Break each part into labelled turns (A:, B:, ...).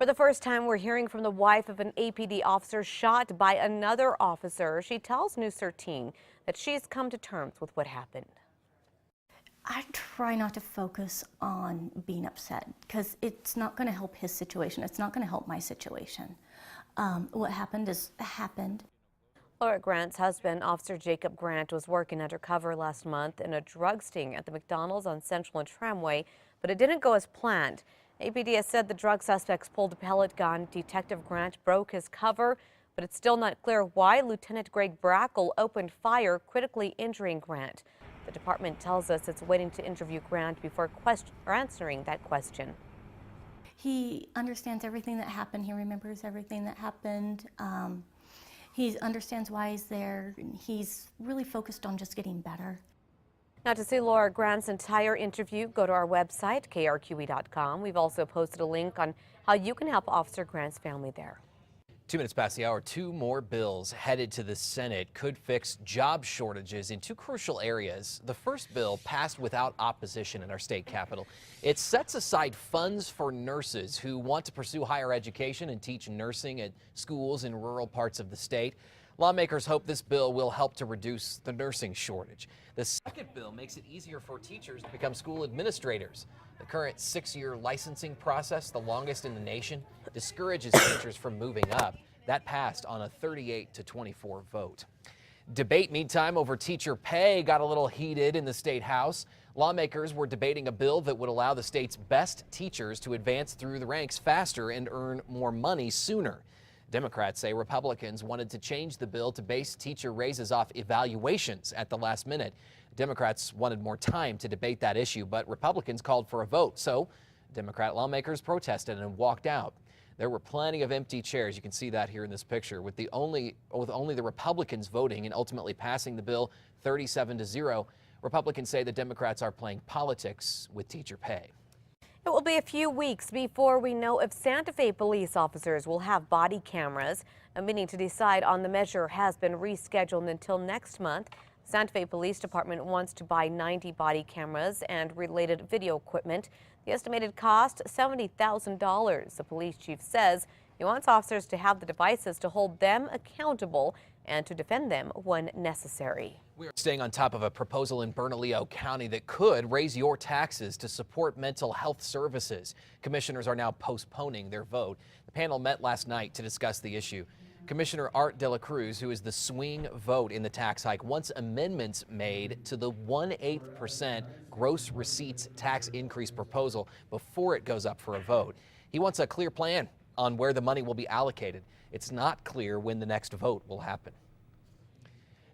A: For the first time, we're hearing from the wife of an APD officer shot by another officer. She tells News 13 that she's come to terms with what happened.
B: I try not to focus on being upset because it's not going to help his situation. It's not going to help my situation. What happened is happened.
A: Laura Grant's husband, Officer Jacob Grant, was working undercover last month in a drug sting at the McDonald's on Central and Tramway, but it didn't go as planned. APD has said the drug suspects pulled a pellet gun. Detective Grant broke his cover, but it's still not clear why Lieutenant Greg Brackle opened fire, critically injuring Grant. The department tells us it's waiting to interview Grant before answering that question.
B: He understands everything that happened. He remembers everything that happened. He understands why he's there. He's really focused on just getting better.
A: Now, to see Laura Grant's entire interview, go to our website, KRQE.com. We've also posted a link on how you can help Officer Grant's family there.
C: 2 minutes past the hour, 2 more bills headed to the Senate could fix job shortages in 2 crucial areas. The first bill passed without opposition in our state capitol. It sets aside funds for nurses who want to pursue higher education and teach nursing at schools in rural parts of the state. Lawmakers hope this bill will help to reduce the nursing shortage. The second bill makes it easier for teachers to become school administrators. The current 6-year licensing process, the longest in the nation, discourages teachers from moving up. That passed on a 38-24 vote. Debate, meantime, over teacher pay got a little heated in the state house. Lawmakers were debating a bill that would allow the state's best teachers to advance through the ranks faster and earn more money sooner. Democrats say Republicans wanted to change the bill to base teacher raises off evaluations at the last minute. Democrats wanted more time to debate that issue, but Republicans called for a vote. So Democrat lawmakers protested and walked out. There were plenty of empty chairs. You can see that here in this picture, with only the Republicans voting and ultimately passing the bill 37-0. Republicans say the Democrats are playing politics with teacher pay.
A: It will be a few weeks before we know if Santa Fe police officers will have body cameras. A meeting to decide on the measure has been rescheduled until next month. Santa Fe Police Department wants to buy 90 body cameras and related video equipment. The estimated cost, $70,000. The police chief says he wants officers to have the devices to hold them accountable and to defend them when necessary.
C: We're staying on top of a proposal in Bernalillo County that could raise your taxes to support mental health services. Commissioners are now postponing their vote. The panel met last night to discuss the issue. Commissioner Art De La Cruz, who is the swing vote in the tax hike, wants amendments made to the 1/8% gross receipts tax increase proposal before it goes up for a vote. He wants a clear plan on where the money will be allocated. It's not clear when the next vote will happen.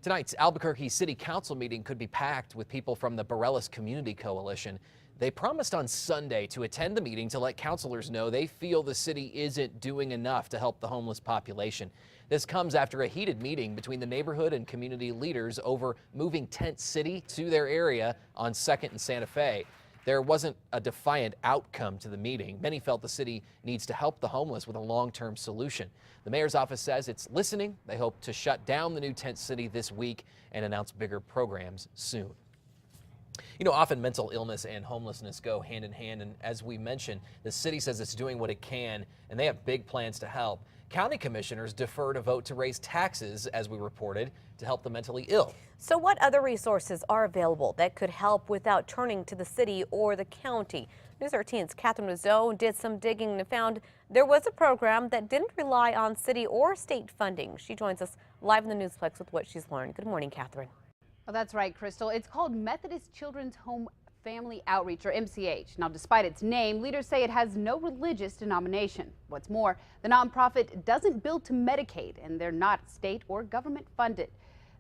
C: Tonight's Albuquerque City Council meeting could be packed with people from the Borellis Community Coalition. They promised on Sunday to attend the meeting to let councilors know they feel the city isn't doing enough to help the homeless population. This comes after a heated meeting between the neighborhood and community leaders over moving Tent City to their area on 2nd and Santa Fe. There wasn't a defiant outcome to the meeting. Many felt the city needs to help the homeless with a long-term solution. The mayor's office says it's listening. They hope to shut down the new Tent City this week and announce bigger programs soon. You know, often mental illness and homelessness go hand in hand, and as we mentioned, the city says it's doing what it can, and they have big plans to help. County commissioners deferred a vote to raise taxes, as we reported, to help the mentally ill.
A: So what other resources are available that could help without turning to the city or the county? News 13's Catherine Rizzo did some digging and found there was a program that didn't rely on city or state funding. She joins us live in the Newsplex with what she's learned. Good morning, Catherine.
D: Well, that's right, Crystal. It's called Methodist Children's Home Family Outreach, or MCH. Now, despite its name, leaders say it has no religious denomination. What's more, the nonprofit doesn't bill to Medicaid, and they're not state or government funded.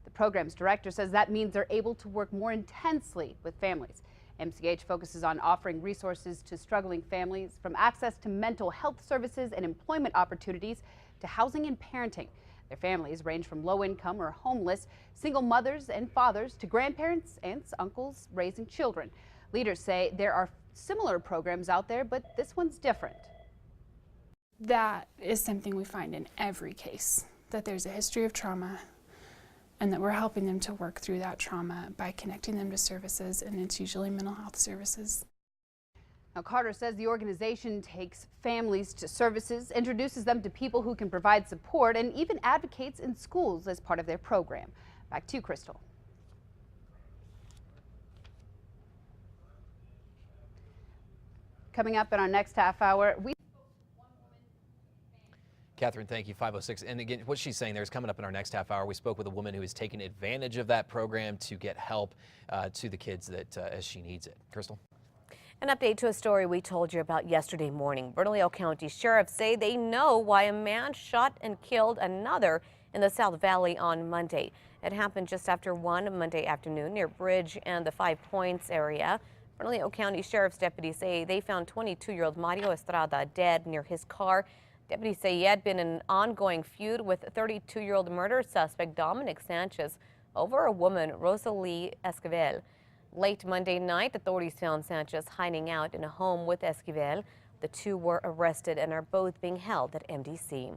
D: The program's director says that means they're able to work more intensely with families. MCH focuses on offering resources to struggling families, from access to mental health services and employment opportunities to housing and parenting. Their families range from low-income or homeless, single mothers and fathers, to grandparents, aunts, uncles raising children. Leaders say there are similar programs out there, but this one's different.
E: That is something we find in every case, that there's a history of trauma and that we're helping them to work through that trauma by connecting them to services, and it's usually mental health services.
D: Now, Carter says the organization takes families to services, introduces them to people who can provide support, and even advocates in schools as part of their program. Back to you, Crystal. Coming up in our next half hour,
C: Catherine, thank you. 506. And again, what she's saying there is coming up in our next half hour. We spoke with a woman who is taking advantage of that program to get help to the kids that as she needs it. Crystal?
A: An update to a story we told you about yesterday morning. Bernalillo County sheriffs say they know why a man shot and killed another in the South Valley on Monday. It happened just after 1 Monday afternoon near Bridge and the 5 Points area. Bernalillo County Sheriff's deputies say they found 22-year-old Mario Estrada dead near his car. Deputies say he had been in an ongoing feud with 32-year-old murder suspect Dominic Sanchez over a woman, Rosalie Esquivel. Late Monday night, authorities found Sanchez hiding out in a home with Esquivel. The two were arrested and are both being held at MDC.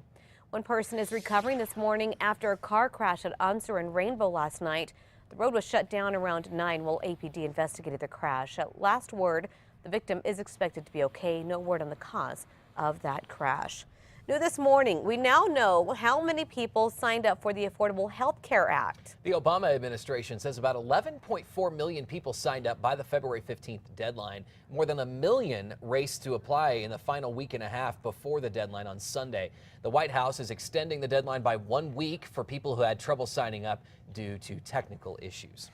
A: One person is recovering this morning after a car crash at Unsur and Rainbow last night. The road was shut down around 9 while APD investigated the crash. At last word, the victim is expected to be okay. No word on the cause of that crash. New this morning, we now know how many people signed up for the Affordable Health Care Act.
C: The Obama administration says about 11.4 million people signed up by the February 15th deadline. More than 1 million raced to apply in the final week and a half before the deadline on Sunday. The White House is extending the deadline by 1 week for people who had trouble signing up due to technical issues.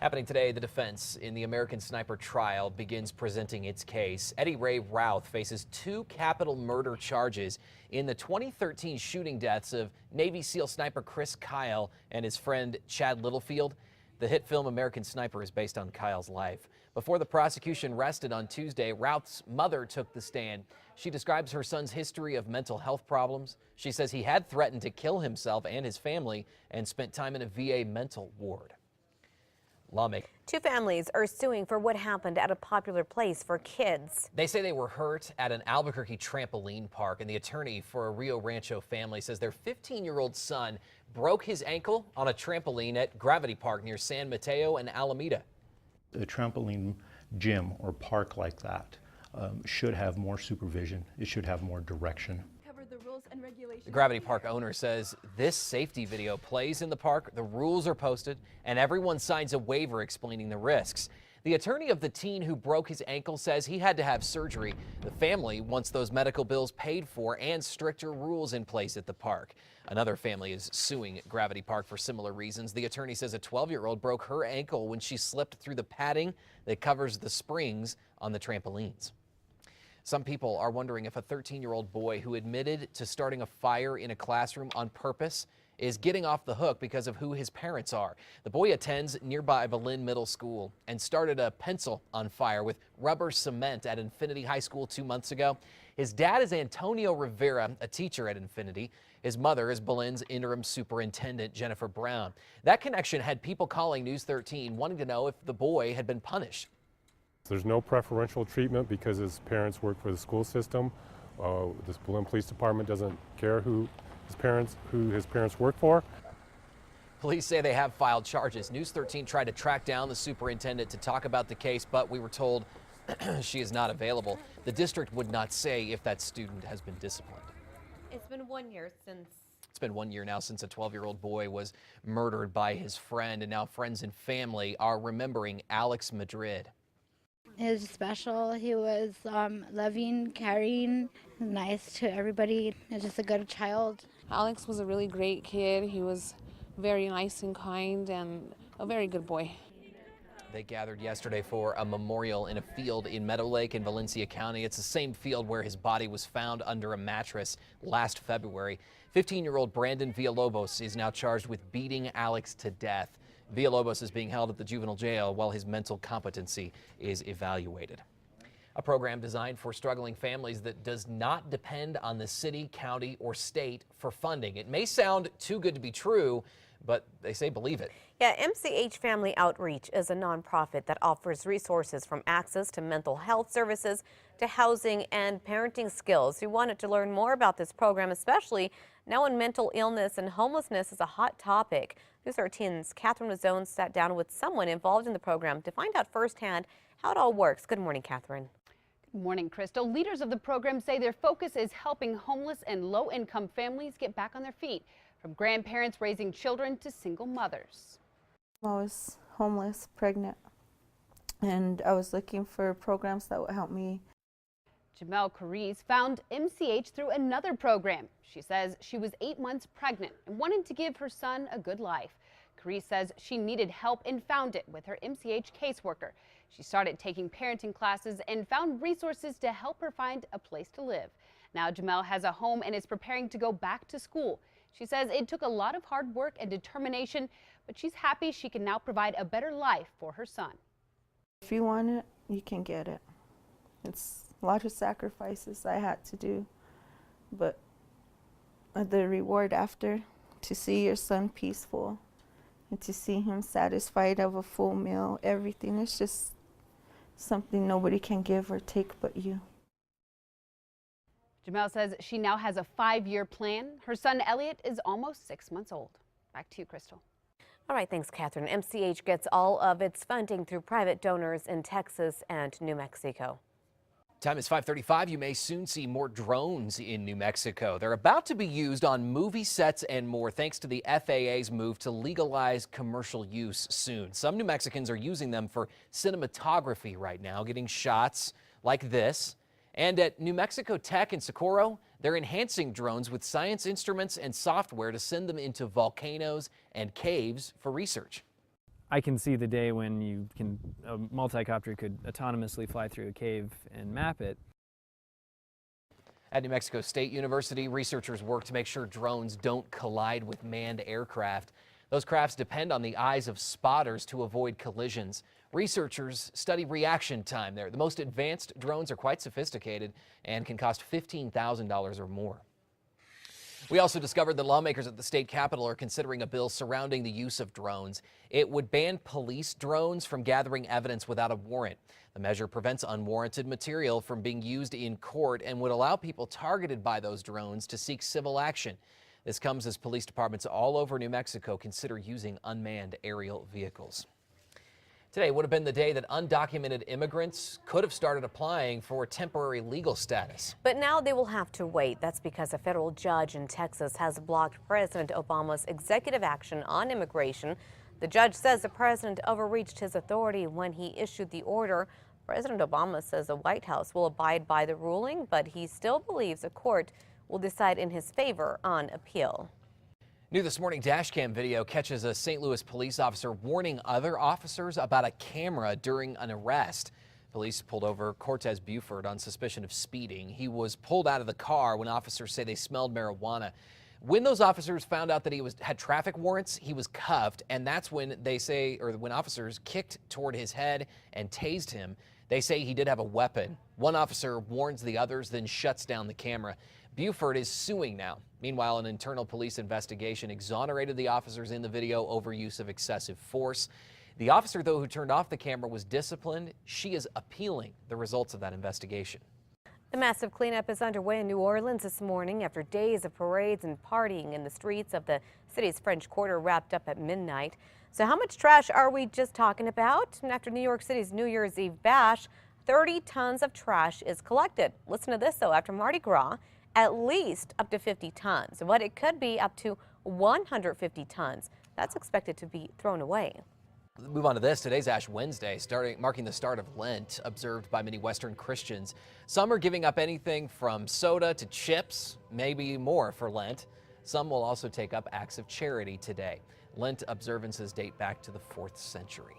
C: Happening today, the defense in the American Sniper trial begins presenting its case. Eddie Ray Routh faces 2 capital murder charges in the 2013 shooting deaths of Navy SEAL sniper Chris Kyle and his friend Chad Littlefield. The hit film American Sniper is based on Kyle's life. Before the prosecution rested on Tuesday, Routh's mother took the stand. She describes her son's history of mental health problems. She says he had threatened to kill himself and his family and spent time in a VA mental ward. Lawmakers.
A: 2 families are suing for what happened at a popular place for kids.
C: They say they were hurt at an Albuquerque trampoline park, and the attorney for a Rio Rancho family says their 15-year-old son broke his ankle on a trampoline at Gravity Park near San Mateo and Alameda.
F: A trampoline gym or park like that should have more supervision. It should have more direction.
C: The Gravity Park owner says this safety video plays in the park, the rules are posted, and everyone signs a waiver explaining the risks. The attorney of the teen who broke his ankle says he had to have surgery. The family wants those medical bills paid for and stricter rules in place at the park. Another family is suing Gravity Park for similar reasons. The attorney says a 12-year-old broke her ankle when she slipped through the padding that covers the springs on the trampolines. Some people are wondering if a 13-year-old boy who admitted to starting a fire in a classroom on purpose is getting off the hook because of who his parents are. The boy attends nearby Belen Middle School and started a pencil on fire with rubber cement at Infinity High School 2 months ago. His dad is Antonio Rivera, a teacher at Infinity. His mother is Belen's interim superintendent, Jennifer Brown. That connection had people calling News 13 wanting to know if the boy had been punished.
G: There's no preferential treatment because his parents work for the school system. This Belen Police Department doesn't care who his parents work for.
C: Police say they have filed charges. News 13 tried to track down the superintendent to talk about the case, but we were told she is not available. The district would not say if that student has been disciplined.
A: It's been 1 year since.
C: It's been 1 year now since a 12-year-old boy was murdered by his friend, and now friends and family are remembering Alex Madrid.
H: He was special. He was loving, caring, nice to everybody. He was just a good child.
I: Alex was a really great kid. He was very nice and kind and a very good boy.
C: They gathered yesterday for a memorial in a field in Meadow Lake in Valencia County. It's the same field where his body was found under a mattress last February. 15-year-old Brandon Villalobos is now charged with beating Alex to death. Villalobos is being held at the juvenile jail while his mental competency is evaluated. A program designed for struggling families that does not depend on the city, county, or state for funding. It may sound too good to be true, but they say believe it.
A: Yeah, MCH Family Outreach is a nonprofit that offers resources from access to mental health services to housing and parenting skills. We wanted to learn more about this program, especially now when mental illness and homelessness is a hot topic. News 13's Catherine Mazzone sat down with someone involved in the program to find out firsthand how it all works. Good morning, Catherine.
D: Morning, Crystal. Leaders of the program say their focus is helping homeless and low-income families get back on their feet, from grandparents raising children to single mothers.
J: I was homeless, pregnant, and I was looking for programs that would help me.
D: Jamel Cariz found MCH through another program. She says she was 8 months pregnant and wanted to give her son a good life. Cariz says she needed help and found it with her MCH caseworker. She started taking parenting classes and found resources to help her find a place to live. Now Jamel has a home and is preparing to go back to school. She says it took a lot of hard work and determination, but she's happy she can now provide a better life for her son.
J: If you want it, you can get it. It's a lot of sacrifices I had to do, but the reward after, to see your son peaceful and to see him satisfied of a full meal, everything, is just something nobody can give or take but you.
D: Jamel says she now has a 5-year plan. Her son Elliot is almost 6 months old. Back to you, Crystal.
A: All right, thanks, Catherine. MCH gets all of its funding through private donors in Texas and New Mexico.
C: Time is 5:35. You may soon see more drones in New Mexico. They're about to be used on movie sets and more, thanks to the FAA's move to legalize commercial use soon. Some New Mexicans are using them for cinematography right now, getting shots like this. And at New Mexico Tech in Socorro, they're enhancing drones with science instruments and software to send them into volcanoes and caves for research.
K: I can see the day when a multicopter could autonomously fly through a cave and map it.
C: At New Mexico State University, researchers work to make sure drones don't collide with manned aircraft. Those crafts depend on the eyes of spotters to avoid collisions. Researchers study reaction time there. The most advanced drones are quite sophisticated and can cost $15,000 or more. We also discovered that lawmakers at the state capitol are considering a bill surrounding the use of drones. It would ban police drones from gathering evidence without a warrant. The measure prevents unwarranted material from being used in court and would allow people targeted by those drones to seek civil action. This comes as police departments all over New Mexico consider using unmanned aerial vehicles. Today would have been the day that undocumented immigrants could have started applying for temporary legal status.
A: But now they will have to wait. That's because a federal judge in Texas has blocked President Obama's executive action on immigration. The judge says the president overreached his authority when he issued the order. President Obama says the White House will abide by the ruling, but he still believes a court will decide in his favor on appeal.
C: New this morning, dashcam video catches a St. Louis police officer warning other officers about a camera during an arrest. Police pulled over Cortez Buford on suspicion of speeding. He was pulled out of the car when officers say they smelled marijuana. When those officers found out that he had traffic warrants, he was cuffed, and that's when when officers kicked toward his head and tased him. They say he did have a weapon. One officer warns the others, then shuts down the camera. Buford is suing now. Meanwhile, an internal police investigation exonerated the officers in the video over use of excessive force. The officer, though, who turned off the camera was disciplined. She is appealing the results of that investigation.
A: The massive cleanup is underway in New Orleans this morning after days of parades and partying in the streets of the city's French Quarter wrapped up at midnight. So how much trash are we just talking about? And after New York City's New Year's Eve bash, 30 tons of trash is collected. Listen to this, though. After Mardi Gras, at least up to 50 tons, but it could be up to 150 tons. That's expected to be thrown away.
C: Move on to this. Today's Ash Wednesday, marking the start of Lent, observed by many Western Christians. Some are giving up anything from soda to chips, maybe more for Lent. Some will also take up acts of charity today. Lent observances date back to the 4th century.